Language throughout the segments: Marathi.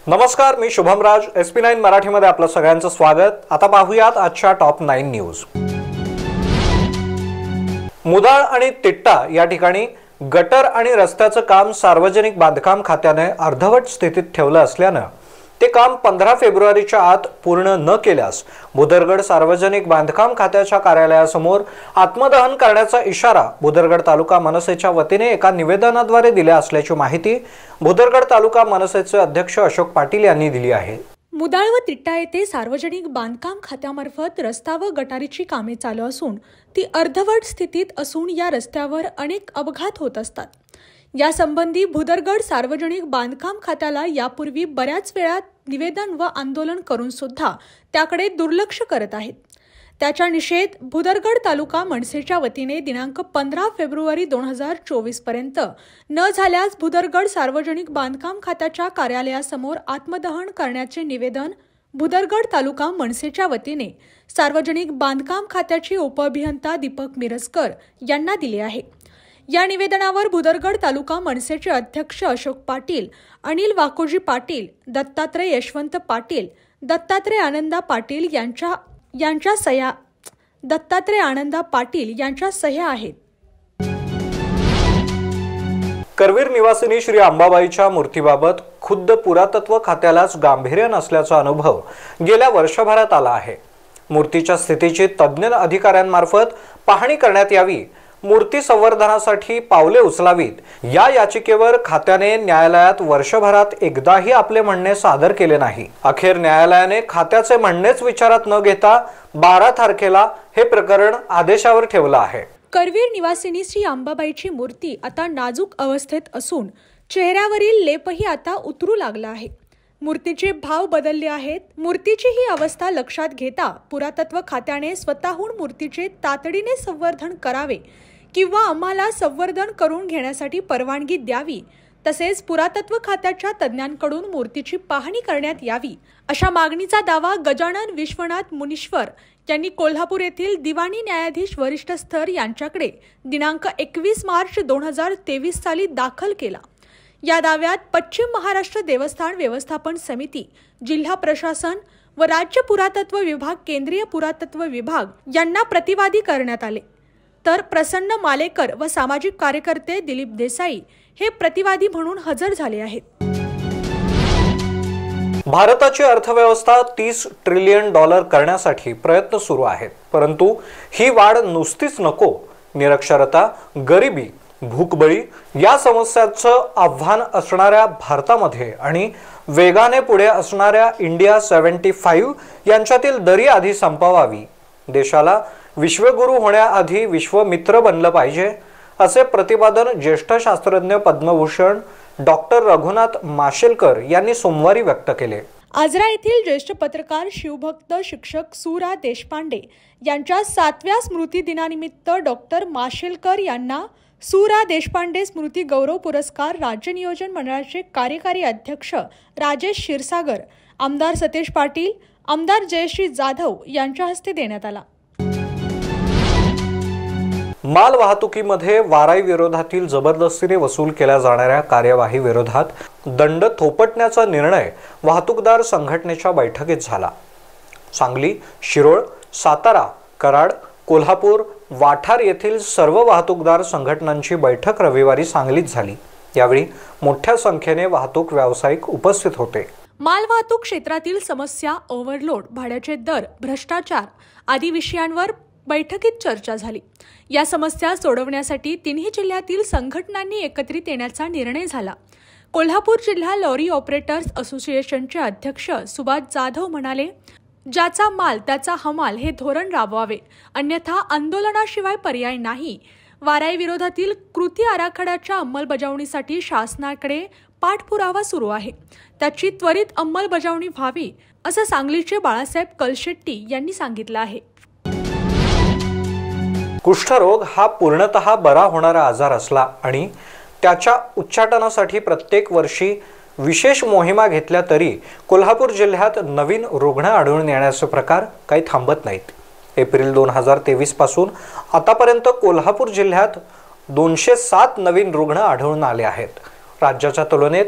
नमस्कार, मी शुभम राज. SP9 मराठीमध्ये आपलं सगळ्यांचं स्वागत. आता पाहूयात आजच्या टॉप 9 न्यूज. मुदाळ आणि तिट्टा या ठिकाणी गटर आणि रस्त्याचं काम सार्वजनिक बांधकाम खात्याने अर्धवट स्थितीत ठेवलं असल्यानं ते काम 15 फेब्रुवारीच्या आत पूर्ण न केल्यास भुदरगड सार्वजनिक बांधकाम खात्याच्या कार्यालयासमोर आत्मदहन करण्याचा इशारा भुदरगड तालुका मनसेच्या वतीने एका निवेदनाद्वारे दिला असल्याची माहिती भुदरगड तालुका मनसेचे अध्यक्ष अशोक पाटील यांनी दिली आहे. मुदाळ व तिट्टा येथे सार्वजनिक बांधकाम खात्यामार्फत रस्ता व गटारीची कामे चालू असून ती अर्धवट स्थितीत असून या रस्त्यावर अनेक अपघात होत असतात. यासंबंधी भुदरगड सार्वजनिक बांधकाम खात्याला यापूर्वी बऱ्याच वेळा निवेदन व आंदोलन करून सुद्धा त्याकडे दुर्लक्ष करत आहेत. त्याचा निषेध भुदरगड तालुका मनसेच्या वतीने दिनांक 15 फेब्रुवारी 2024 पर्यंत न झाल्यास भुदरगड सार्वजनिक बांधकाम खात्याच्या कार्यालयासमोर आत्मदहन करण्याचे निवेदन भुदरगड तालुका मनसेच्या वतीने सार्वजनिक बांधकाम खात्याचे उपअभियंता दीपक मिरजकर यांना दिले आहे. या निवेदनावर भुदरगड तालुका मनसेचे अध्यक्ष अशोक पाटील, अनिल वाकोजी पाटील, दत्तात्रय यशवंत पाटील, दत्तात्रय आनंदा पाटील यांच्या सह्या आहेत. करवीर निवासिनी श्री अंबाबाईच्या मूर्तीबाबत खुद्द पुरातत्व खात्यालाच गांभीर्य नसल्याचा अनुभव गेल्या वर्षभरात आला आहे. मूर्तीच्या स्थितीची तज्ञ अधिकाऱ्यांमार्फत पाहणी करण्यात यावी, मूर्ती संवर्धनासाठी पावले उचलावीत या याचिकेवर खात्याने न्यायालयात वर्षभरात एकदाही आपले म्हणणे सादर केले नाही. अखेर न्यायालयाने खात्याचे म्हणणेच विचारात न घेता 12 तारखेला हे प्रकरण आदेशावर ठेवलं आहे. करवीर निवासिनी श्री अंबाबाईची मूर्ती आता नाजूक अवस्थेत असून चेहऱ्यावरील लेपही आता उतरू लागला आहे. मूर्तीचे भाव बदलले आहेत. मूर्तीची ही अवस्था लक्षात घेता पुरातत्व खात्याने स्वतःहून मूर्तीचे तातडीने संवर्धन करावे किंवा आम्हाला संवर्धन करून घेण्यासाठी परवानगी द्यावी, तसेच पुरातत्व खात्याच्या तज्ञांकडून मूर्तीची पाहणी करण्यात यावी अशा मागणीचा दावा गजानन विश्वनाथ मुनीश्वर यांनी कोल्हापूर येथील दिवाणी न्यायाधीश वरिष्ठ स्तर यांच्याकडे दिनांक 21 मार्च 2023 साली दाखल केला. या दाव्यात पश्चिम महाराष्ट्र देवस्थान व्यवस्थापन समिती, जिल्हा प्रशासन व राज्य पुरातत्व विभाग, केंद्रीय पुरातत्व विभाग यांना प्रतिवादी करण्यात आले. तर प्रसन्न मालेकर व सामाजिक कार्यकर्ते दिलीप देसाई हे प्रतिवादी म्हणून हजर झाले आहेत. भारताची अर्थव्यवस्था $30 ट्रिलियन करण्यासाठी प्रयत्न सुरू आहेत. परंतु ही वाढ नुसतीच नको, निरक्षरता, गरिबी, भूकबळी या समस्यांचं आव्हान असणाऱ्या भारतामध्ये आणि वेगाने पुढे असणाऱ्या इंडिया 75 यांच्यातील दरी आधी संपवावी. देशाला विश्वगुरू होण्याआधी विश्वमित्र बनलं पाहिजे, असे प्रतिपादन ज्येष्ठ शास्त्रज्ञ पद्मभूषण डॉक्टर रघुनाथ माशेलकर यांनी सोमवारी व्यक्त केले. आजरा येथील ज्येष्ठ पत्रकार, शिवभक्त, शिक्षक सु.रा. देशपांडे यांच्या 7व्या स्मृती दिनानिमित्त डॉक्टर माशेलकर यांना सु.रा. देशपांडे स्मृती गौरव पुरस्कार राज्य नियोजन मंडळाचे कार्यकारी अध्यक्ष राजेश क्षीरसागर, आमदार सतेज पाटील, आमदार जयश्री जाधव यांच्या हस्ते देण्यात आला. माल वाहतुकीमध्ये वाराई विरोधातील जबरदस्तीने वसूल केल्या जाणाऱ्या कार्यवाही विरोधात दंड थोपटण्याचा निर्णय वाहतूकदार संघटनेच्या बैठकीत झाला. सांगली, शिरोळ, सातारा, कराड, कोल्हापूर, वाठार येथील सर्व वाहतूकदार संघटनांची बैठक रविवारी सांगलीत झाली. यावेळी मोठ्या संख्येने वाहतूक व्यावसायिक उपस्थित होते. मालवाहतूक क्षेत्रातील समस्या, ओव्हरलोड, भाड्याचे दर, भ्रष्टाचार आदी विषयांवर बैठकीत चर्चा झाली. या समस्या सोडवण्यासाठी तिन्ही जिल्ह्यातील संघटनांनी एकत्रित येण्याचा निर्णय झाला. कोल्हापूर जिल्हा लॉरी ऑपरेटर्स असोसिएशनचे अध्यक्ष सुभाष जाधव म्हणाले, ज्याचा माल त्याचा हमाल हे धोरण राबवावे, अन्यथा आंदोलनाशिवाय पर्याय नाही. वाराई विरोधातील कृती आराखड्याच्या अंमलबजावणीसाठी शासनाकडे पाठपुरावा सुरू आहे, त्याची त्वरित अंमलबजावणी व्हावी, असं सांगलीचे बाळासाहेब कलशेट्टी यांनी सांगितलं आहे. कुष्ठरोग हा पूर्णतः बरा होणारा आजार असला आणि त्याच्या उच्चाटनासाठी प्रत्येक वर्षी विशेष मोहिमा घेतल्या तरी कोल्हापूर जिल्ह्यात नवीन रुग्ण आढळून येण्याचे प्रकार काही थांबत नाहीत. एप्रिल 2023 पासून आतापर्यंत कोल्हापूर जिल्ह्यात 207 नवीन रुग्ण आढळून आले आहेत. राज्याच्या तुलनेत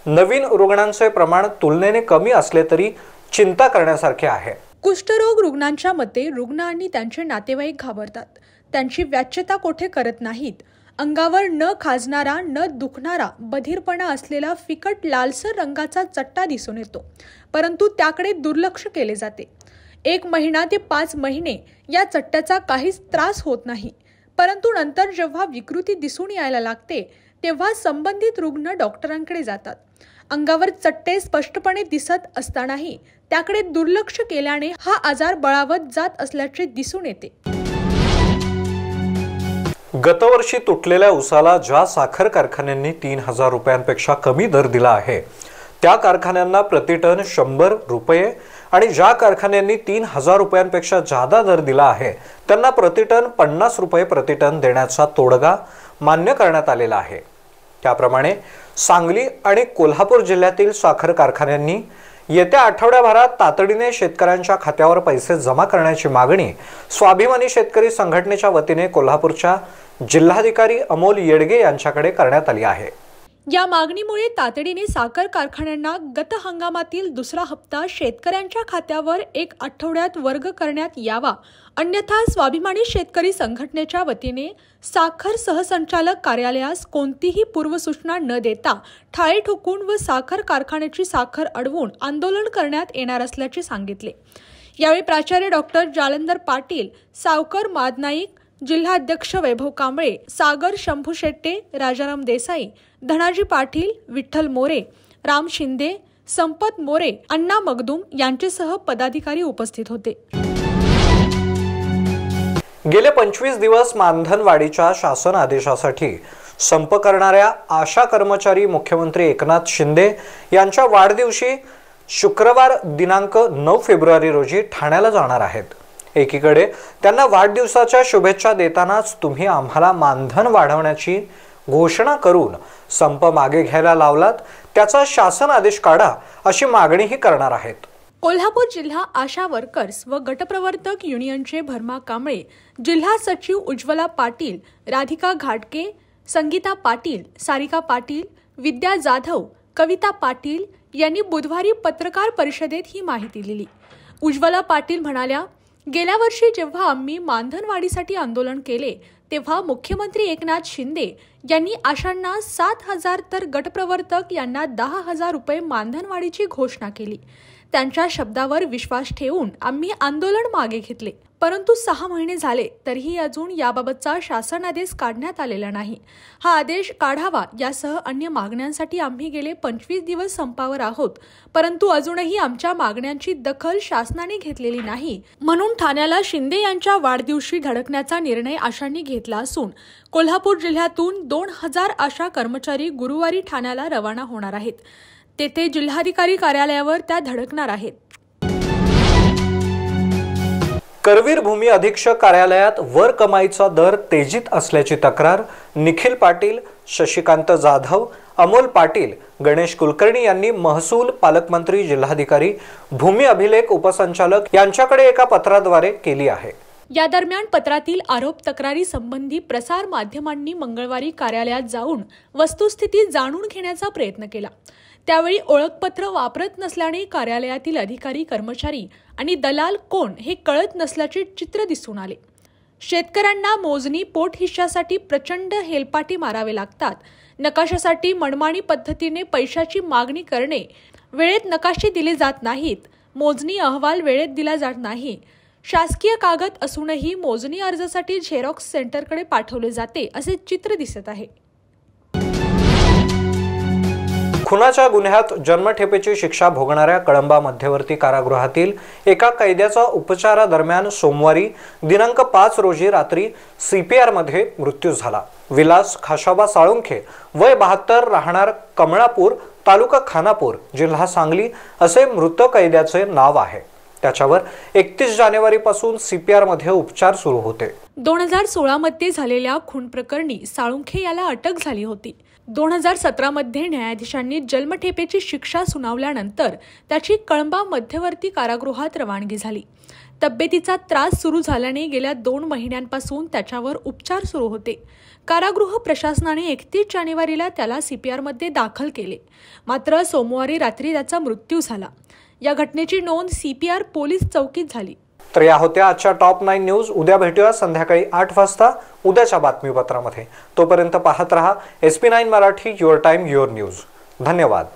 नवीन रुग्णांचे प्रमाण तुलनेने कमी असले तरी चिंता करण्यासारखे आहे. कुष्ठरोग रुग्णांच्या मते रुग्ण आणि त्यांचे नातेवाईक घाबरतात. त्यांची व्याच्यता कोठे करत नाहीत. अंगावर न खाजणारा न दुखणारा बधीरपणा असलेला फिकट लालसर रंगाचा चट्टा दिसून येतो, परंतु त्याकडे दुर्लक्ष केले जाते. 1 महिना ते 5 महिने या चट्ट्याचा काहीच त्रास होत नाही, परंतु नंतर जेव्हा विकृती दिसून यायला लागते तेव्हा संबंधित रुग्ण डॉक्टरांकडे जातात. अंगावर चट्टे स्पष्टपणे दिसत असतानाही त्याकडे दुर्लक्ष केल्याने हा आजार बळावत जात असल्याचे दिसून येते. गतवर्षी तुटलेल्या उसाला ज्या साखर कारखान्यांनी 3000 रुपयांपेक्षा कमी दर दिला आहे त्या कारखान्यांना प्रतिटन 100 रुपये आणि ज्या कारखान्यांनी 3000 रुपयांपेक्षा जादा दर दिला आहे त्यांना प्रतिटन 50 रुपये प्रतिटन देण्याचा तोडगा मान्य करण्यात आलेला आहे. त्याप्रमाणे सांगली आणि कोल्हापूर जिल्ह्यातील साखर कारखान्यांनी येत्या आठवड्याभरात तातडीने शेतकऱ्यांच्या खात्यावर पैसे जमा करण्याची मागणी स्वाभिमानी शेतकरी संघटनेच्या वतीने कोल्हापूरच्या जिल्हाधिकारी अमोल येडगे यांच्याकडे करण्यात आली आहे. या मागणीमुळे तातडीने साखर कारखान्यांना गत हंगामातील दुसरा हप्ता शेतकऱ्यांच्या खात्यावर 1 आठवड्यात वर्ग करण्यात यावा, अन्यथा स्वाभिमानी शेतकरी संघटनेच्या वतीने साखर सहसंचालक कार्यालयास कोणतीही पूर्वसूचना न देता टाळे ठोकून व साखर कारखान्याची साखर अडवून आंदोलन करण्यात येणार असल्याचे सांगितले. यावेळी प्राचार्य डॉक्टर जालंधर पाटील, सावकर मादनाईक, जिल्हाध्यक्ष वैभव कांबळे, सागर शंभू शेट्टे, राजाराम देसाई, धनाजी पाटील, विठ्ठल मोरे, राम शिंदे, संपत मोरे, अण्णा मगदूम यांच्यासह पदाधिकारी उपस्थित होते. गेले 25 दिवस मानधनवाढीच्या शासन आदेशासाठी संप करणाऱ्या आशा कर्मचारी मुख्यमंत्री एकनाथ शिंदे यांच्या वाढदिवशी शुक्रवार दिनांक 9 फेब्रुवारी रोजी ठाण्याला जाणार आहेत. एकीकडे त्यांना वाढदिवसाच्या शुभेच्छा देतानाच तुम्ही आम्हाला मानधन वाढवण्याची घोषणा करून संप मागे घ्यायला लावलात, त्याचा शासन आदेश काढा अशी मागणीही करणार आहेत. कोल्हापूर जिल्हा आशा वर्कर्स व गटप्रवर्तक युनियनचे भरमा कांबळे, जिल्हा सचिव उज्ज्वला पाटील, राधिका घाटके, संगीता पाटील, सारिका पाटील, विद्या जाधव, कविता पाटील यांनी बुधवारी पत्रकार परिषदेत ही माहिती दिली. उज्ज्वला पाटील म्हणाल्या, गेल्या वर्षी जेव्हा आम्ही मानधनवाढीसाठी आंदोलन केले तेव्हा मुख्यमंत्री एकनाथ शिंदे यांनी आशांना 7,000 तर गटप्रवर्तक यांना 10,000 रुपये मानधनवाढीची घोषणा केली. त्यांच्या शब्दावर विश्वास ठेवून आम्ही आंदोलन मागे घेतले, परंतु 6 महिने झाले तरीही अजून याबाबतचा शासन आदेश काढण्यात आलेला नाही. हा आदेश काढावा यासह अन्य मागण्यांसाठी आम्ही गेले 25 दिवस संपावर आहोत, परंतु अजूनही आमच्या मागण्यांची दखल शासनाने घेतलेली नाही. म्हणून ठाण्याला शिंदे यांच्या वाढदिवशी धडकण्याचा निर्णय आशांनी घेतला असून कोल्हापूर जिल्ह्यातून 2000 आशा कर्मचारी गुरुवारी ठाण्याला रवाना होणार आहेत. तेथे जिल्हाधिकारी कार्यालयावर त्या धडकणार आहेत. करवीर भूमी अधीक्षक कार्यालयात वर कमाईचा दर तेजीत असल्याची तक्रार निखिल पाटील, शशिकांत जाधव, अमोल पाटील, गणेश कुलकर्णी यांनी महसूल, पालकमंत्री, जिल्हाधिकारी, भूमी अभिलेख उपसंचालक यांच्याकडे एका पत्राद्वारे केली आहे. या दरम्यान पत्रातील आरोप तक्रारी संबंधी प्रसार माध्यमांनी मंगळवारी कार्यालयात जाऊन वस्तुस्थिती जाणून घेण्याचा प्रयत्न केला. त्यावेळी ओळखपत्र वापरत नसल्याने कार्यालयातील अधिकारी, कर्मचारी आणि दलाल कोण हे कळत नसल्याचे चित्र दिसून आले. शेतकऱ्यांना मोजणी पोट हिश्श्यासाठी प्रचंड हेलपाटे मारावे लागतात. नकाशासाठी मनमानी पद्धतीने पैशाची मागणी करणे, वेळेत नकाशे दिले जात नाहीत, मोजणी अहवाल वेळेत दिला जात नाही, शासकीय कागद असूनही मोजणी अर्जासाठी झेरॉक्स सेंटरकडे पाठवले जाते असे चित्र दिसत आहे. खुनाच्या गुन्ह्यात जन्मठेपेची शिक्षा भोगणाऱ्या कळंबा मध्यवर्ती कारागृहातील एका कैद्याचा उपचारादरम्यान सोमवारी दिनांक 5 रोजी रात्री CPR मध्ये मृत्यू झाला. विलास खाशाबा साळुंखे, वय 72, राहणार कमळापूर, तालुका खानापूर, जिल्हा सांगली असे मृत कैद्याचे नाव आहे. त्याच्यावर 31 जानेवारीपासून CPR मध्ये उपचार सुरू होते. 2016 मध्ये झालेल्या खून प्रकरणी साळुंखे याला अटक झाली होती. 2017 मध्ये न्यायाधीशांनी जन्मठेपेची शिक्षा सुनावल्यानंतर त्याची कळंबा मध्यवर्ती कारागृहात रवानगी झाली. तब्येतीचा त्रास सुरू झाल्याने गेल्या 2 महिन्यांपासून त्याच्यावर उपचार सुरू होते. कारागृह प्रशासनाने 31 जानेवारीला त्याला CPRमध्ये दाखल केले. मात्र सोमवारी रात्री त्याचा मृत्यू झाला. या घटनेची नोंद CPR पोलीस चौकीत झाली. तर या होत्या आजच्या टॉप 9 न्यूज. उद्या भेटूया संध्याकाळी 8 वाजता उद्याच्या बातमीपत्रामध्ये. तोपर्यंत पाहत रहा SP9 Marathi, your time your news. धन्यवाद.